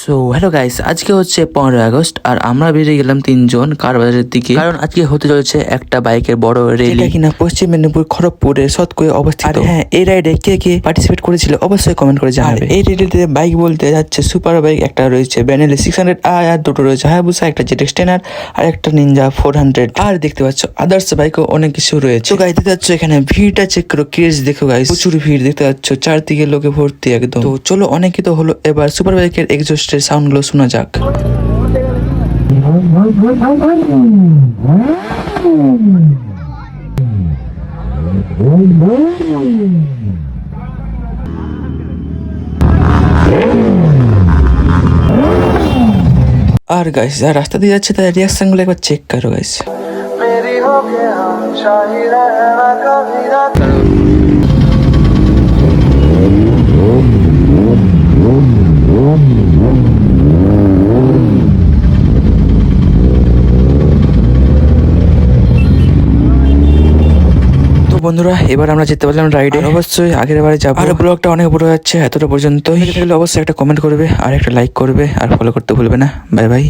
So hello guys, আজকে হচ্ছে 15 August আর আমরা বেরিয়ে গেলাম তিনজন কার বাজারের দিকে, কারণ আজকে হতে চলেছে একটা বাইকের বড় রেলি, কিনা পশ্চিম মেদিনীপুর খড়গপুরের সৎকয়ে অবস্থিত। আর হ্যাঁ, এই রাইডে কে কে পার্টিসিপেট করেছিল অবশ্যই কমেন্ট করে জানাবে। এই রেলিতে বাইক বলতে যাচ্ছে সুপার বাইক একটা রয়েছে বেনেলি 600i, আর দুটো রয়েছে হায়াবুসা, একটা জেড এক্সটেনার আর একটা নিনজা 400। আর দেখতে পাচ্ছ আদার্স বাইকও অনেক কিছু রয়েছে। তো গাইস দেখতে পাচ্ছ এখানে ভিড়টা চেক করো, ক্রেজ দেখো গাইস, প্রচুর ভিড় দেখতে পাচ্ছ, চারদিকে লোকে ভর্তি একদম। তো চলো অনেকই তো হলো, এবার সুপার বাইকের এক্সস্টের সাউন্ড গুলো শোনা যাক। আর গাইস যারা রাস্তা দিয়ে যাচ্ছে তার রিয়াকশন গুলো একবার চেক করো গাইস। বন্ধুরা এবার আমরা যেতে পারলাম রাইডে, অবশ্যই আগের বারে যাবো। আর ব্লগটা অনেক বড় যাচ্ছে, এতটা পর্যন্ত অবশ্যই একটা কমেন্ট করবে আর একটা লাইক করবে আর ফলো করতে ভুলবে না। Bye bye.